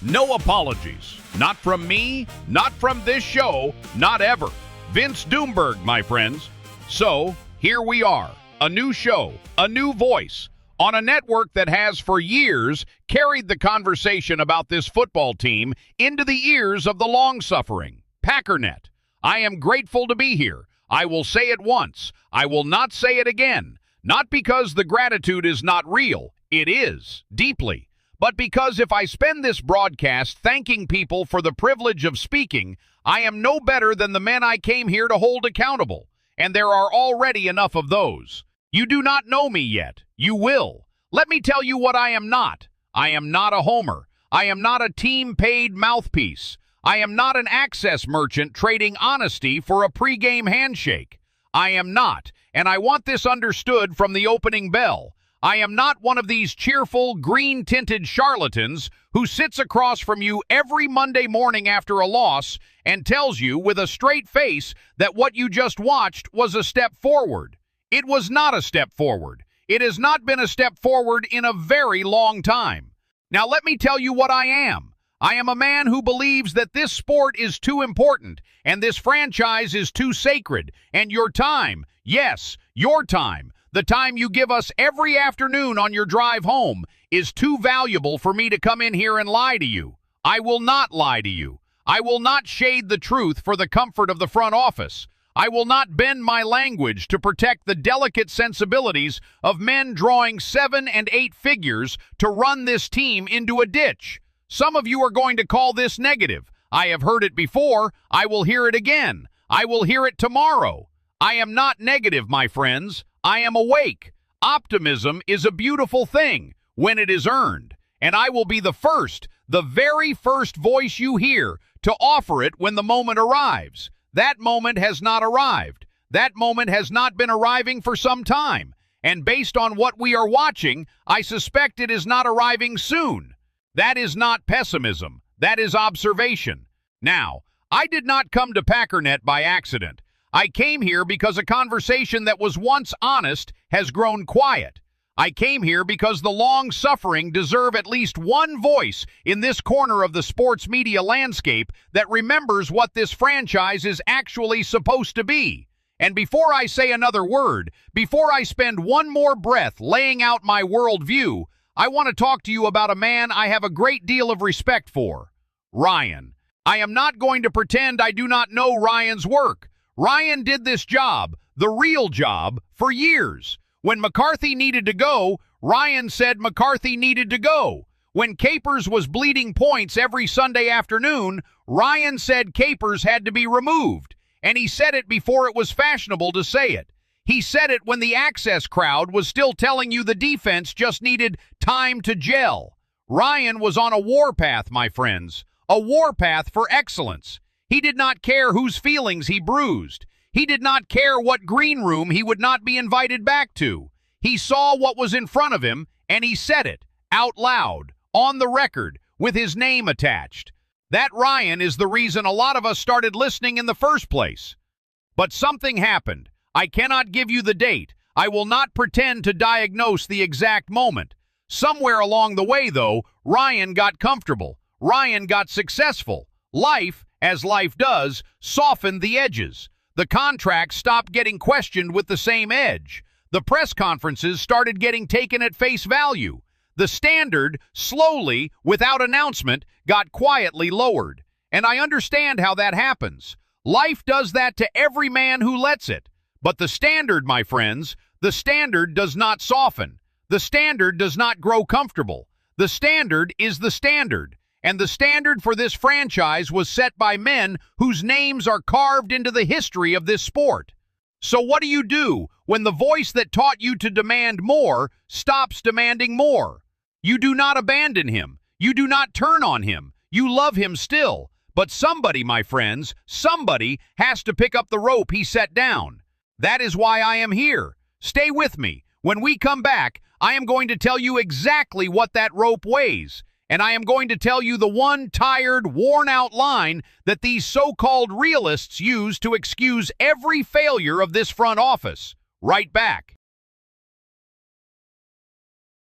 No apologies. Not from me, not from this show, not ever. Vince Doomberg, my friends. So, here we are. A new show, a new voice, on a network that has for years carried the conversation about this football team into the ears of the long-suffering. Packernet. I am grateful to be here. I will say it once. I will not say it again. Not because the gratitude is not real. It is, deeply. But because if I spend this broadcast thanking people for the privilege of speaking, I am no better than the men I came here to hold accountable. And there are already enough of those. You do not know me yet. You will. Let me tell you what I am not. I am not a homer. I am not a team-paid mouthpiece. I am not an access merchant trading honesty for a pregame handshake. I am not, and I want this understood from the opening bell, I am not one of these cheerful, green-tinted charlatans who sits across from you every Monday morning after a loss and tells you with a straight face that what you just watched was a step forward. It was not a step forward. It has not been a step forward in a very long time. Now let me tell you what I am. I am a man who believes that this sport is too important and this franchise is too sacred, and your time, yes, your time, the time you give us every afternoon on your drive home, is too valuable for me to come in here and lie to you. I will not lie to you. I will not shade the truth for the comfort of the front office. I will not bend my language to protect the delicate sensibilities of men drawing 7 and 8 figures to run this team into a ditch. Some of you are going to call this negative. I have heard it before. I will hear it again. I will hear it tomorrow. I am not negative, my friends. I am awake. Optimism is a beautiful thing when it is earned, and I will be the first, the very first voice you hear to offer it when the moment arrives. That moment has not arrived. That moment has not been arriving for some time, and based on what we are watching, I suspect it is not arriving soon. That is not pessimism. That is observation. Now, I did not come to Packernet by accident. I came here because a conversation that was once honest has grown quiet. I came here because the long-suffering deserve at least one voice in this corner of the sports media landscape that remembers what this franchise is actually supposed to be. And before I say another word, before I spend one more breath laying out my worldview, I want to talk to you about a man I have a great deal of respect for, Ryan. I am not going to pretend I do not know Ryan's work. Ryan did this job, the real job, for years. When McCarthy needed to go, Ryan said McCarthy needed to go. When Capers was bleeding points every Sunday afternoon, Ryan said Capers had to be removed. And he said it before it was fashionable to say it. He said it when the access crowd was still telling you the defense just needed time to gel. Ryan was on a warpath, my friends. A warpath for excellence. He did not care whose feelings he bruised. He did not care what green room he would not be invited back to. He saw what was in front of him, and he said it, out loud, on the record, with his name attached. That Ryan is the reason a lot of us started listening in the first place. But something happened. I cannot give you the date. I will not pretend to diagnose the exact moment. Somewhere along the way, though, Ryan got comfortable. Ryan got successful. Life, as life does, softened the edges. The contracts stopped getting questioned with the same edge. The press conferences started getting taken at face value. The standard, slowly, without announcement, got quietly lowered. And I understand how that happens. Life does that to every man who lets it. But the standard, my friends, the standard does not soften. The standard does not grow comfortable. The standard is the standard. And the standard for this franchise was set by men whose names are carved into the history of this sport. So what do when the voice that taught you to demand more stops demanding more? You do not abandon him. You do not turn on him. You love him still. But somebody, my friends, somebody has to pick up the rope he set down. That is why I am here. Stay with me. When we come back, I am going to tell you exactly what that rope weighs. And I am going to tell you the one tired, worn-out line that these so-called realists use to excuse every failure of this front office. Right back.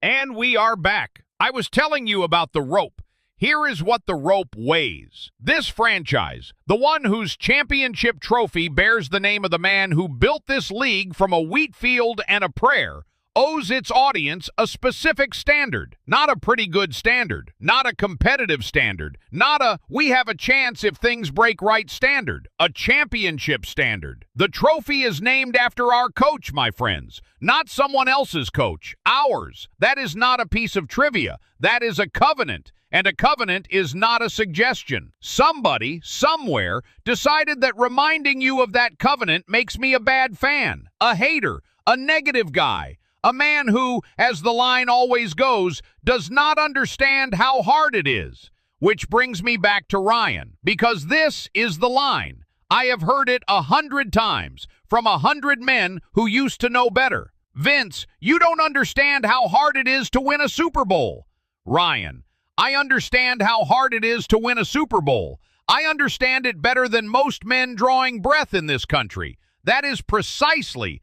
And we are back. I was telling you about the rope. Here is what the rope weighs. This franchise, the one whose championship trophy bears the name of the man who built this league from a wheat field and a prayer, owes its audience a specific standard, not a pretty good standard, not a competitive standard, not a we have a chance if things break right standard, a championship standard. The trophy is named after our coach, my friends, not someone else's coach, ours. That is not a piece of trivia. That is a covenant. And a covenant is not a suggestion. Somebody, somewhere, decided that reminding you of that covenant makes me a bad fan, a hater, a negative guy, a man who, as the line always goes, does not understand how hard it is. Which brings me back to Ryan, because this is the line. I have heard it 100 times from 100 men who used to know better. Vince, you don't understand how hard it is to win a Super Bowl. Ryan, I understand how hard it is to win a Super Bowl. I understand it better than most men drawing breath in this country. That is precisely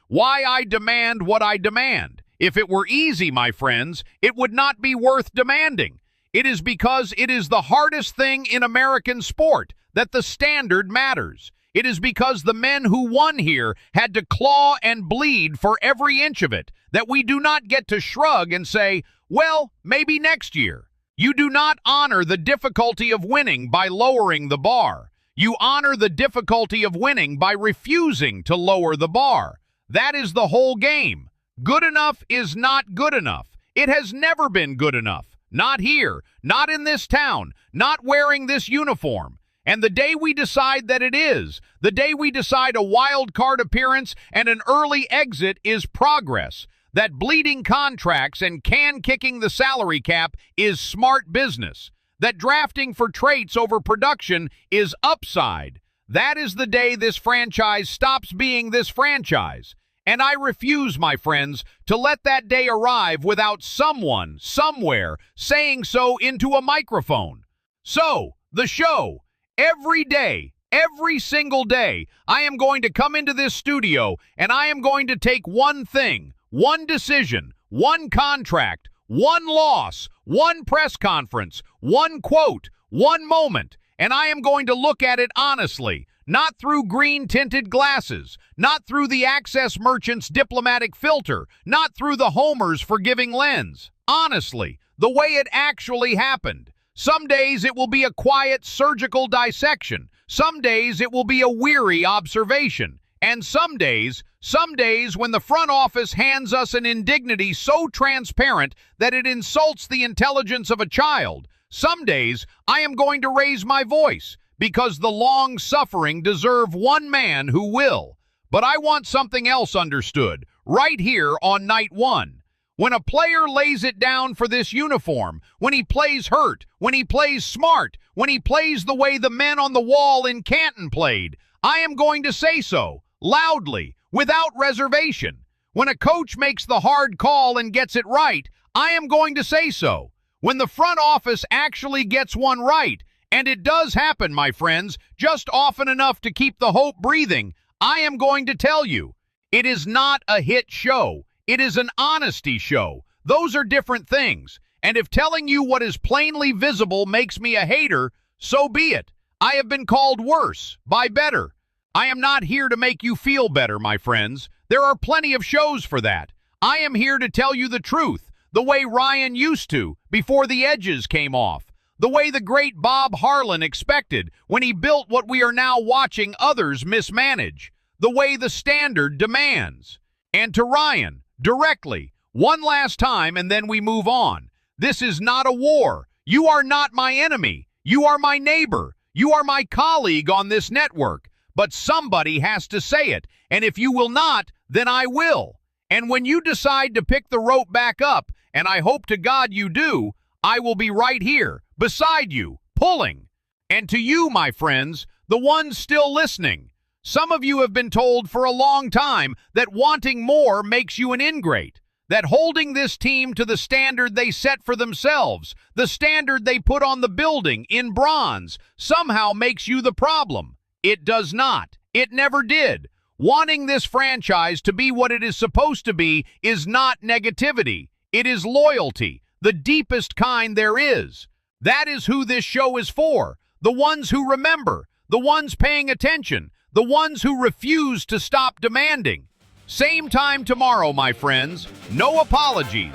why I demand what I demand. If it were easy, my friends, it would not be worth demanding. It is because it is the hardest thing in American sport that the standard matters. It is because the men who won here had to claw and bleed for every inch of it that we do not get to shrug and say, well, maybe next year. You do not honor the difficulty of winning by lowering the bar. You honor the difficulty of winning by refusing to lower the bar. That is the whole game. Good enough is not good enough. It has never been good enough. Not here, not in this town, not wearing this uniform. And the day we decide that it is, the day we decide a wild card appearance and an early exit is progress, that bleeding contracts and can-kicking the salary cap is smart business, that drafting for traits over production is upside, that is the day this franchise stops being this franchise. And I refuse, my friends, to let that day arrive without someone, somewhere, saying so into a microphone. So, the show, every day, every single day, I am going to come into this studio and I am going to take one thing, one decision, one contract, one loss, one press conference, one quote, one moment, and I am going to look at it honestly, not through green-tinted glasses, not through the Access Merchant's diplomatic filter, not through the Homer's forgiving lens. Honestly, the way it actually happened. Some days it will be a quiet surgical dissection. Some days it will be a weary observation. And some days when the front office hands us an indignity so transparent that it insults the intelligence of a child, some days I am going to raise my voice because the long-suffering deserve one man who will. But I want something else understood right here on night one. When a player lays it down for this uniform, when he plays hurt, when he plays smart, when he plays the way the men on the wall in Canton played, I am going to say so. Loudly, without reservation. When a coach makes the hard call and gets it right, I am going to say so. When the front office actually gets one right, and it does happen, my friends, just often enough to keep the hope breathing, I am going to tell you. It is not a hit show. It is an honesty show. Those are different things. And if telling you what is plainly visible makes me a hater, so be it. I have been called worse by better. I am not here to make you feel better, my friends. There are plenty of shows for that. I am here to tell you the truth, the way Ryan used to before the edges came off, the way the great Bob Harlan expected when he built what we are now watching others mismanage, the way the standard demands. And to Ryan, directly, one last time and then we move on. This is not a war. You are not my enemy. You are my neighbor. You are my colleague on this network. But somebody has to say it, and if you will not, then I will. And when you decide to pick the rope back up, and I hope to God you do, I will be right here, beside you, pulling. And to you, my friends, the ones still listening, some of you have been told for a long time that wanting more makes you an ingrate, that holding this team to the standard they set for themselves, the standard they put on the building in bronze, somehow makes you the problem. It does not. It never did. Wanting this franchise to be what it is supposed to be is not negativity. It is loyalty. the deepest kind there is. That is who this show is for. The ones who remember, the ones paying attention, the ones who refuse to stop demanding. Same time tomorrow, my friends. No apologies.